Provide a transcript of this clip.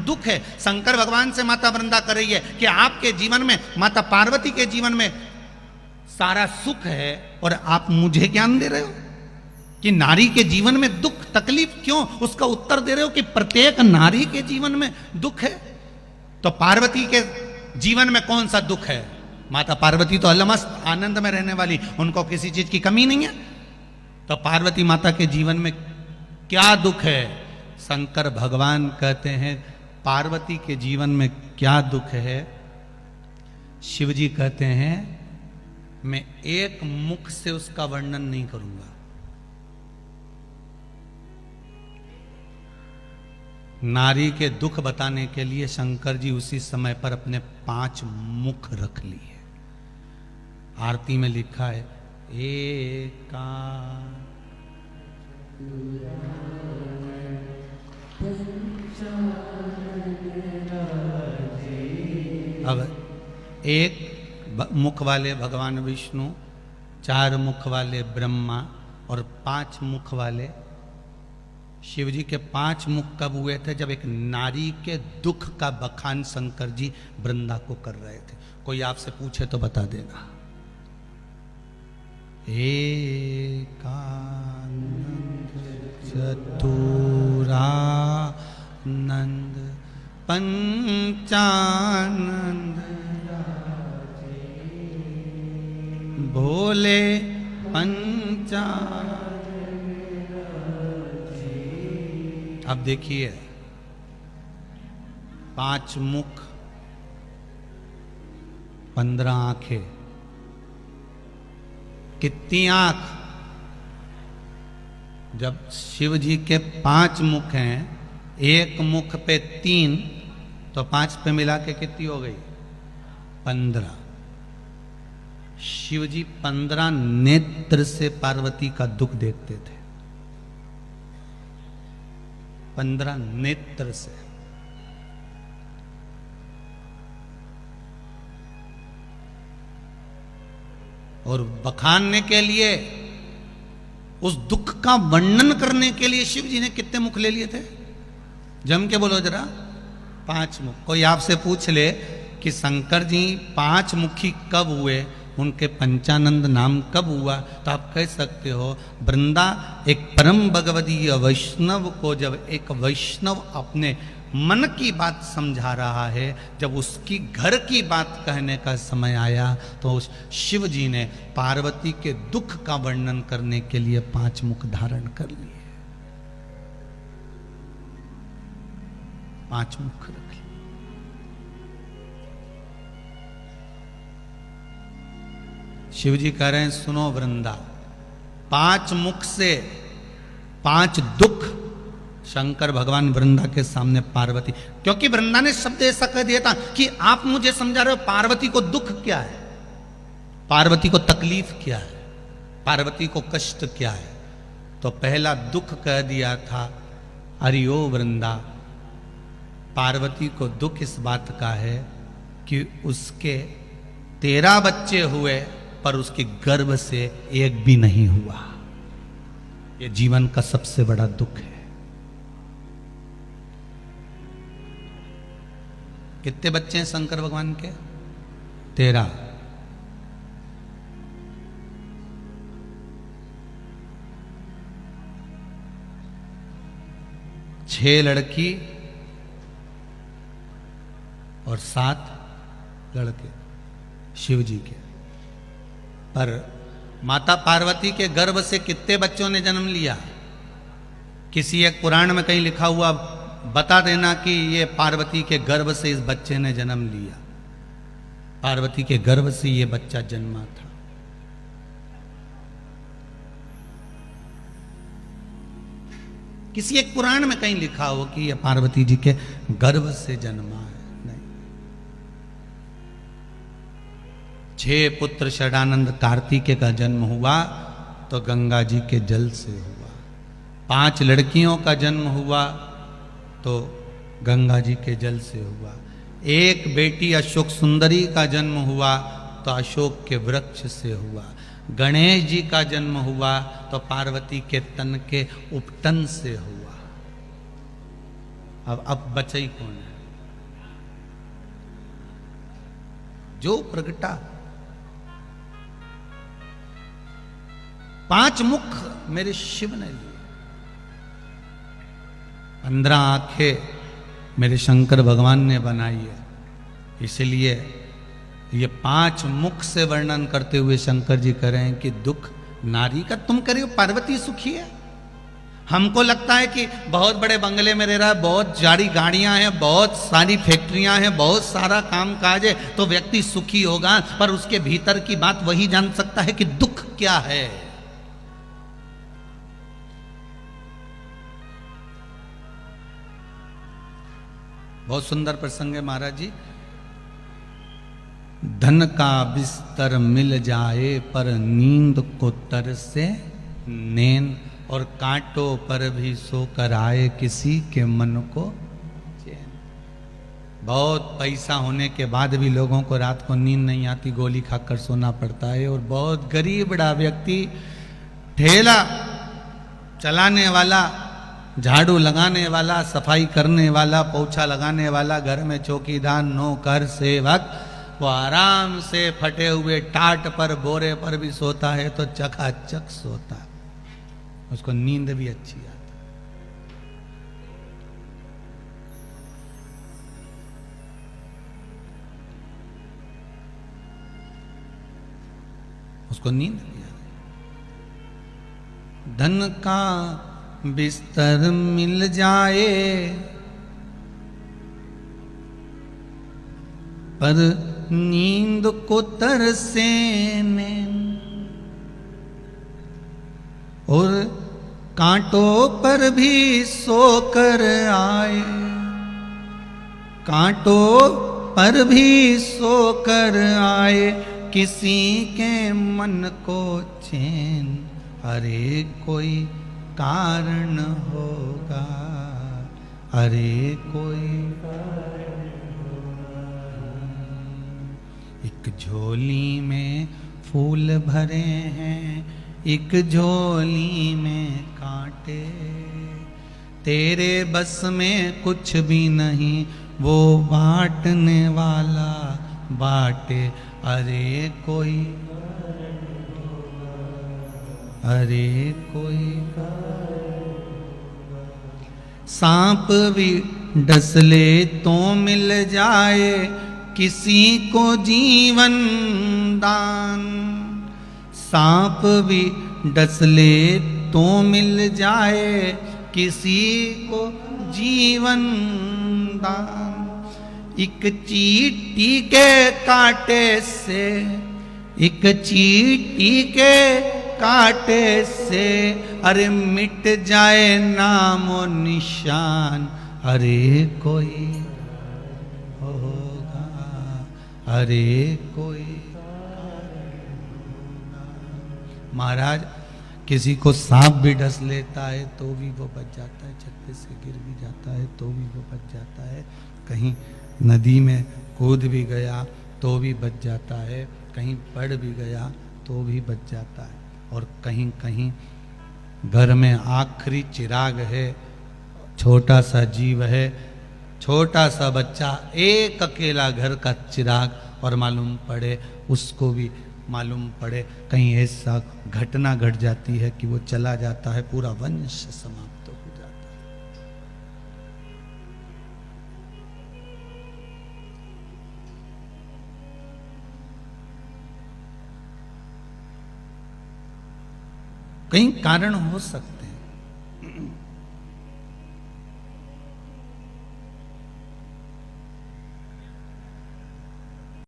दुख है। शंकर भगवान से माता वृंदा कर रही है कि आपके जीवन में, माता पार्वती के जीवन में सारा सुख है और आप मुझे ज्ञान दे रहे हो कि नारी के जीवन में दुख तकलीफ क्यों? उसका उत्तर दे रहे हो कि प्रत्येक नारी के जीवन में दुख है। तो पार्वती के जीवन में कौन सा दुख है? माता पार्वती तो अलमस्त आनंद में रहने वाली, उनको किसी चीज की कमी नहीं है। तो पार्वती माता के जीवन में क्या दुख है? शंकर भगवान कहते हैं पार्वती के जीवन में क्या दुख है? शिव जी कहते हैं मैं एक मुख से उसका वर्णन नहीं करूंगा। नारी के दुख बताने के लिए शंकर जी उसी समय पर अपने 5 मुख रख लिए। आरती में लिखा है एका। अब एक मुख वाले भगवान विष्णु, 4 मुख वाले ब्रह्मा और 5 मुख वाले शिव जी के 5 मुख कब हुए थे? जब एक नारी के दुख का बखान शंकर जी वृंदा को कर रहे थे। कोई आपसे पूछे तो बता देना। एकानंद चतुरानंद पंचानंद भोले पंचानंद। अब देखिए 5 मुख 15 आंखें, कितनी आंख? जब शिव जी के 5 मुख हैं, एक मुख पे 3, तो 5 पे मिला के कितनी हो गई? 15। शिव जी 15 नेत्र से पार्वती का दुख देखते थे। 15 नेत्र से। और बखानने के लिए, उस दुख का वर्णन करने के लिए शिव जी ने कितने मुख ले लिए थे? जम के बोलो जरा। 5 मुख। कोई आपसे पूछ ले कि शंकर जी 5 मुखी कब हुए, उनके पंचानंद नाम कब हुआ, तो आप कह सकते हो वृंदा एक परम भगवदीय वैष्णव को, जब एक वैष्णव अपने मन की बात समझा रहा है, जब उसकी घर की बात कहने का समय आया, तो उस शिव जी ने पार्वती के दुख का वर्णन करने के लिए 5 मुख धारण कर लिए। 5 मुख रख लिए। शिव जी कह रहे हैं सुनो वृंदा, 5 मुख से 5 दुख शंकर भगवान वृंदा के सामने पार्वती, क्योंकि वृंदा ने शब्द ऐसा कह दिया था कि आप मुझे समझा रहे हो पार्वती को दुख क्या है, पार्वती को तकलीफ क्या है, पार्वती को कष्ट क्या है। तो पहला दुख कह दिया था अरे ओ वृंदा, पार्वती को दुख इस बात का है कि उसके 13 बच्चे हुए पर उसके गर्भ से एक भी नहीं हुआ। ये जीवन का सबसे बड़ा दुख है। कितने बच्चे हैं शंकर भगवान के? 13। छह लड़की और 7 लड़के शिव जी के। पर माता पार्वती के गर्भ से कितने बच्चों ने जन्म लिया? किसी एक पुराण में कहीं लिखा हुआ बता देना कि ये पार्वती के गर्भ से इस बच्चे ने जन्म लिया। पार्वती के गर्भ से ये बच्चा जन्मा था। किसी एक पुराण में कहीं लिखा हो कि ये पार्वती जी के गर्भ से जन्मा है। 6 पुत्र षडानंद कार्तिकेय का जन्म हुआ तो गंगा जी के जल से हुआ। 5 लड़कियों का जन्म हुआ तो गंगा जी के जल से हुआ। 1 बेटी अशोक सुंदरी का जन्म हुआ तो अशोक के वृक्ष से हुआ। गणेश जी का जन्म हुआ तो पार्वती के तन के उपटन से हुआ। अब बचा ही कौन है? जो प्रगटा 5 मुख मेरे शिव ने लिए, 15 आंखें मेरे शंकर भगवान ने बनाई है। इसलिए ये 5 मुख से वर्णन करते हुए शंकर जी कह रहे हैं कि दुख नारी का तुम करियो, पार्वती सुखी है। हमको लगता है कि बहुत बड़े बंगले में रह रहा है, बहुत सारी गाड़ियां हैं, बहुत सारी फैक्ट्रियां हैं, बहुत सारा काम काज है, तो व्यक्ति सुखी होगा। पर उसके भीतर की बात वही जान सकता है कि दुख क्या है। बहुत सुंदर प्रसंग है महाराज जी। धन का बिस्तर मिल जाए पर नींद को तरसे नैन, और कांटों पर भी सोकर आए किसी के मन को चैन। बहुत पैसा होने के बाद भी लोगों को रात को नींद नहीं आती, गोली खाकर सोना पड़ता है। और बहुत गरीब बड़ा व्यक्ति, ठेला चलाने वाला, झाड़ू लगाने वाला, सफाई करने वाला, पोछा लगाने वाला, घर में चौकीदार, नौकर, सेवक, वो आराम से फटे हुए टाट पर, बोरे पर भी सोता है तो चकाचक सोता है, उसको नींद भी अच्छी आती। उसको नींद भी आती। धन का बिस्तर मिल जाए पर नींद को तरसे नैन, और कांटों पर भी सोकर आए, कांटों पर भी सोकर आए किसी के मन को चैन। अरे कोई कारण होगा, अरे कोई एक झोली में फूल भरे हैं, एक झोली में कांटे, तेरे बस में कुछ भी नहीं, वो बांटने वाला बांटे। अरे कोई, अरे कोई सांप भी डस ले तो मिल जाए किसी को जीवन दान, सांप भी डस ले तो मिल जाए किसी को जीवन दान। एक चींटी के कांटे से, एक चींटी के कांटे से, अरे मिट जाए नाम और निशान। अरे कोई होगा, अरे कोई। महाराज किसी को सांप भी डस लेता है तो भी वो बच जाता है, छत पे से गिर भी जाता है तो भी वो बच जाता है, कहीं नदी में कूद भी गया तो भी बच जाता है, कहीं पड़ भी गया तो भी बच जाता है। और कहीं कहीं घर में आखिरी चिराग है, छोटा सा जीव है, छोटा सा बच्चा, एक अकेला घर का चिराग, और मालूम पड़े उसको भी मालूम पड़े कहीं ऐसा घटना घट जाती है कि वो चला जाता है, पूरा वंश समाप्त हो जाता है। कई कारण हो सकते